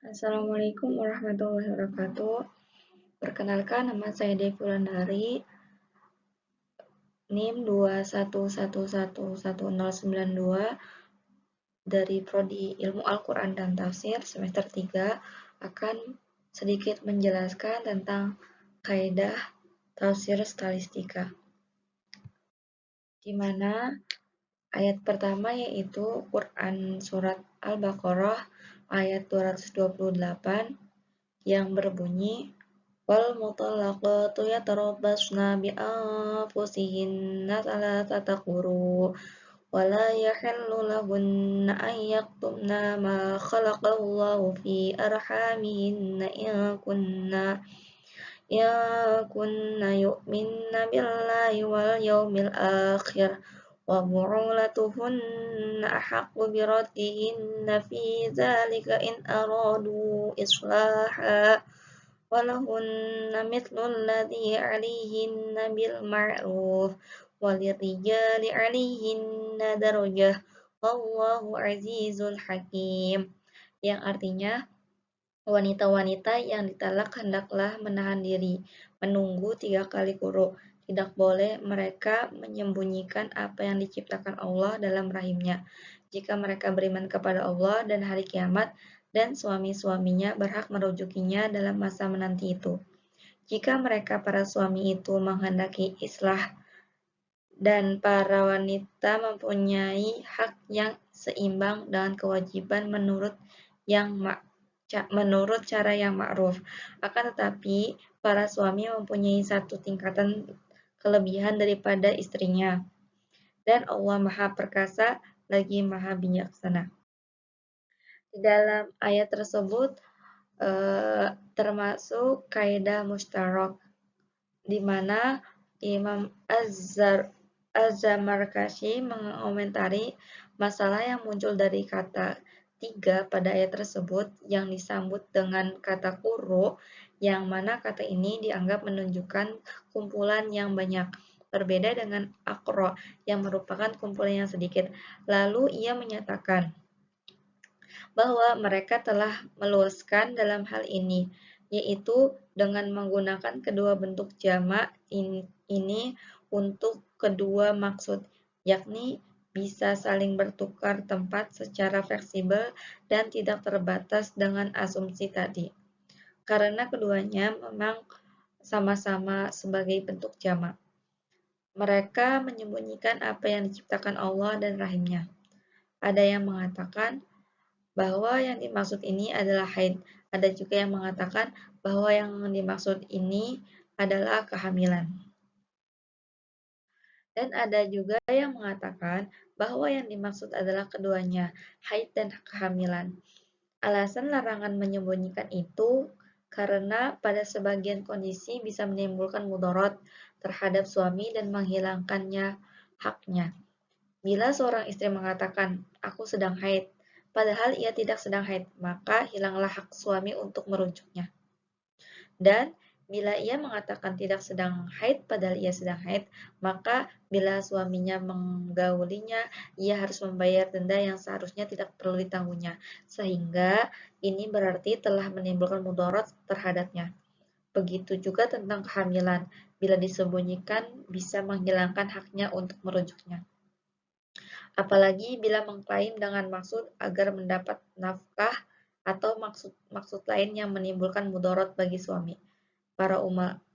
Assalamualaikum warahmatullahi wabarakatuh. Perkenalkan, nama saya Devi Wulandari, NIM 211111092 dari Prodi Ilmu Al-Quran dan Tafsir semester 3 akan sedikit menjelaskan tentang kaidah tafsir stalistika, di mana ayat pertama yaitu Quran Surat Al-Baqarah ayat 228 yang berbunyi wal mutallaqatu yatarabbasna bi anfusihinna thalathata quru wa la yahillu lahunna an yaktumna ma khalaqallahu fi arhamihinna in kunna yu'minna billahi wal yawmil akhir wa bu'ulatuhunna ahaqqu biraddihinna fi dzalika in aradu islaha ولهن مثل الذي عليهن بالمعروف وللرجال عليهن درجة والله عزيز حكيم, yang artinya wanita-wanita yang ditalak hendaklah menahan diri, menunggu 3 kali quru. Tidak boleh mereka menyembunyikan apa yang diciptakan Allah dalam rahimnya. Jika mereka beriman kepada Allah dan hari kiamat, dan suami-suaminya berhak merujukinya dalam masa menanti itu. Jika mereka para suami itu menghendaki islah dan para wanita mempunyai hak yang seimbang dengan kewajiban menurut cara yang ma'ruf. Akan tetapi, para suami mempunyai satu tingkatan kelebihan daripada istrinya. Dan Allah Maha Perkasa lagi Maha Bijaksana. Di dalam ayat tersebut termasuk kaidah mustarak, di mana Imam Az-Zamarkashi mengomentari masalah yang muncul dari kata 3 pada ayat tersebut yang disambut dengan kata quru, yang mana kata ini dianggap menunjukkan kumpulan yang banyak, berbeda dengan aqra yang merupakan kumpulan yang sedikit. Lalu ia menyatakan bahwa mereka telah meluaskan dalam hal ini, yaitu dengan menggunakan kedua bentuk jamak ini untuk kedua maksud, yakni bisa saling bertukar tempat secara fleksibel dan tidak terbatas dengan asumsi tadi. Karena keduanya memang sama-sama sebagai bentuk jamak, mereka menyembunyikan apa yang diciptakan Allah dan rahimnya. Ada yang mengatakan bahwa yang dimaksud ini adalah haid. Ada juga yang mengatakan bahwa yang dimaksud ini adalah kehamilan. Dan ada juga yang mengatakan bahwa yang dimaksud adalah keduanya, haid dan kehamilan. Alasan larangan menyembunyikan itu karena pada sebagian kondisi bisa menimbulkan mudarat terhadap suami dan menghilangkannya haknya. Bila seorang istri mengatakan, "Aku sedang haid," padahal ia tidak sedang haid, maka hilanglah hak suami untuk merujuknya. Dan bila ia mengatakan tidak sedang haid padahal ia sedang haid, maka bila suaminya menggaulinya, ia harus membayar denda yang seharusnya tidak perlu ditangguhnya, sehingga ini berarti telah menimbulkan mudarat terhadapnya. Begitu juga tentang kehamilan, bila disembunyikan bisa menghilangkan haknya untuk merujuknya. Apalagi bila mengklaim dengan maksud agar mendapat nafkah atau maksud lain yang menimbulkan mudarat bagi suami. Para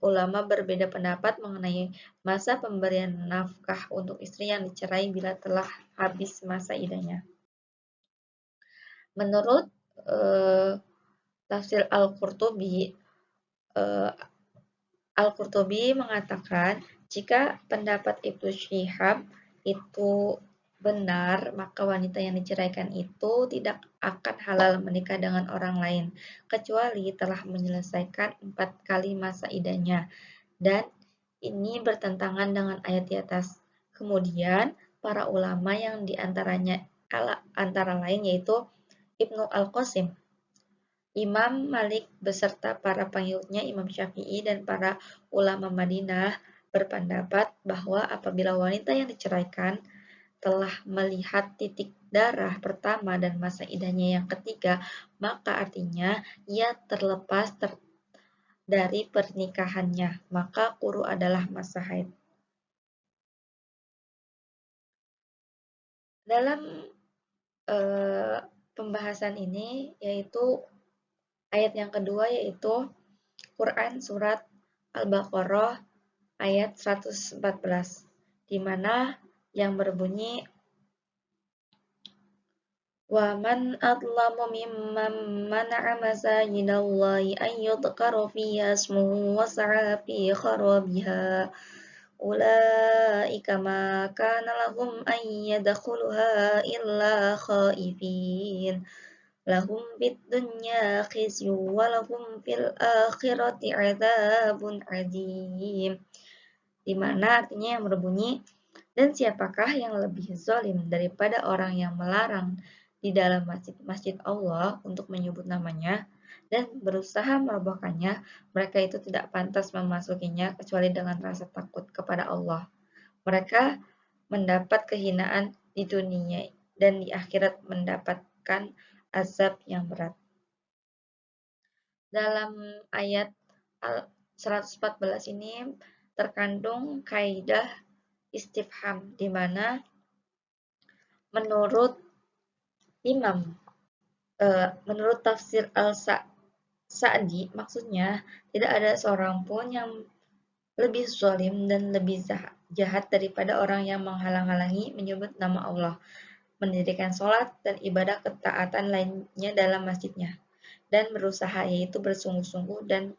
ulama berbeda pendapat mengenai masa pemberian nafkah untuk istri yang dicerai bila telah habis masa iddahnya. Menurut tafsir Al-Qurtubi, mengatakan jika pendapat Ibnu Syihab itu benar, maka wanita yang diceraikan itu tidak akan halal menikah dengan orang lain, kecuali telah menyelesaikan 4 kali masa iddahnya, dan ini bertentangan dengan ayat di atas. Kemudian, para ulama yang diantaranya antara lain yaitu Ibnu Al-Qasim, Imam Malik beserta para pengikutnya Imam Syafi'i dan para ulama Madinah berpendapat bahwa apabila wanita yang diceraikan telah melihat titik darah pertama dan masa idahnya yang ketiga, maka artinya ia terlepas dari pernikahannya, maka quru adalah masa haid. Dalam pembahasan ini yaitu ayat yang kedua yaitu Quran surat Al-Baqarah ayat 114 di mana yang berbunyi wa man adlamu mimman mana'a masajidallahi an yudhkara fiha ismuhu wa sa'a fi kharabiha ulaika ma kana lahum an yadkhuluha illa khaifin lahum fid dunya khizyun wa lahum fil akhirati adzabun adzim, di mana artinya yang berbunyi, dan siapakah yang lebih zalim daripada orang yang melarang di dalam masjid Allah untuk menyebut namanya dan berusaha merobohkannya, mereka itu tidak pantas memasukinya kecuali dengan rasa takut kepada Allah. Mereka mendapat kehinaan di dunia dan di akhirat mendapatkan azab yang berat. Dalam ayat 114 ini terkandung kaidah istifham di mana menurut menurut tafsir Al-Sa'di maksudnya tidak ada seorang pun yang lebih zalim dan lebih jahat daripada orang yang menghalang-halangi menyebut nama Allah, mendirikan sholat dan ibadah ketaatan lainnya dalam masjidnya, dan berusaha yaitu bersungguh-sungguh dan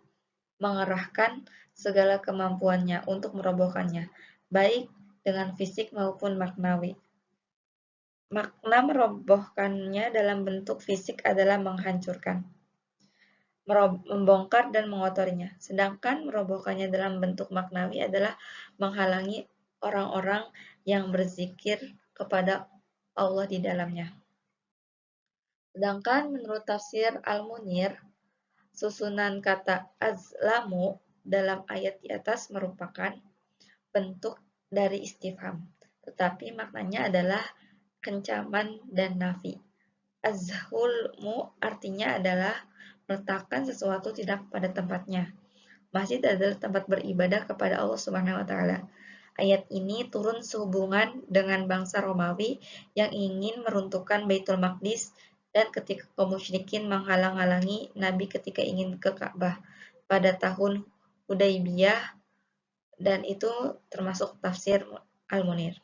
mengerahkan segala kemampuannya untuk merobohkannya, baik dengan fisik maupun maknawi. Makna merobohkannya dalam bentuk fisik adalah menghancurkan, membongkar dan mengotorinya. Sedangkan merobohkannya dalam bentuk maknawi adalah menghalangi orang-orang yang berzikir kepada Allah di dalamnya. Sedangkan menurut tafsir Al-Munir, susunan kata azlamu dalam ayat di atas merupakan bentuk dari istifham, tetapi maknanya adalah kencaman dan nafi. Az-zulmu artinya adalah meletakkan sesuatu tidak pada tempatnya. Masjid adalah tempat beribadah kepada Allah Subhanahu wa taala. Ayat ini turun sehubungan dengan bangsa Romawi yang ingin meruntuhkan Baitul Maqdis dan ketika kaum musyrikin menghalang-halangi Nabi ketika ingin ke Ka'bah pada tahun Hudaybiyah, dan itu termasuk tafsir Al-Munir.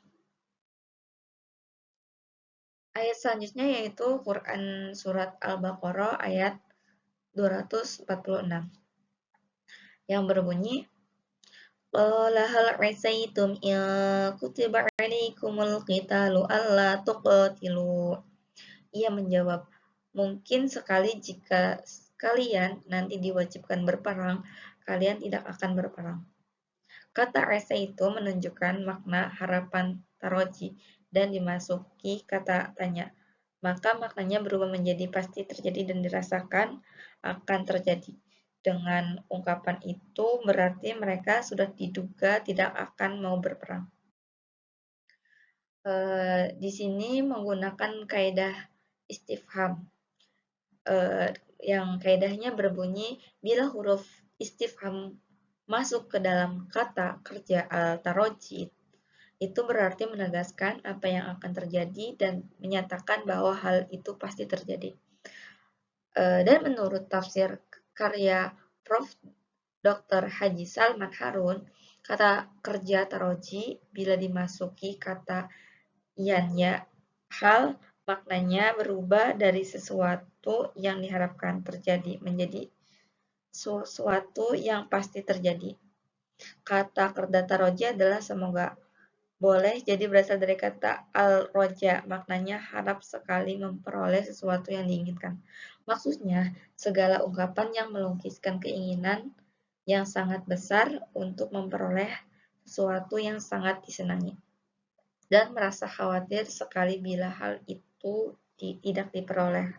Ayat selanjutnya yaitu Quran surat Al-Baqarah ayat 246 yang berbunyi qala hal asaitum in kutiba alaikumul qitalu alla tuqatilu. Ia menjawab, mungkin sekali jika kalian nanti diwajibkan berperang, kalian tidak akan berperang. Kata asa itu menunjukkan makna harapan taroji dan dimasuki kata tanya. Maka maknanya berubah menjadi pasti terjadi dan dirasakan akan terjadi. Dengan ungkapan itu berarti mereka sudah diduga tidak akan mau berperang. Di sini menggunakan kaidah istifham. Yang kaidahnya berbunyi bila huruf istifham masuk ke dalam kata kerja al-taroji, itu berarti menegaskan apa yang akan terjadi dan menyatakan bahwa hal itu pasti terjadi. Dan menurut tafsir karya Prof. Dr. Haji Salman Harun, kata kerja taroji bila dimasuki kata ianya hal, maknanya berubah dari sesuatu yang diharapkan terjadi menjadi sesuatu yang pasti terjadi. Kata kerja taroji adalah semoga. Boleh jadi berasal dari kata al-roja, maknanya harap sekali memperoleh sesuatu yang diinginkan. Maksudnya, segala ungkapan yang melukiskan keinginan yang sangat besar untuk memperoleh sesuatu yang sangat disenangi. Dan merasa khawatir sekali bila hal itu tidak diperoleh.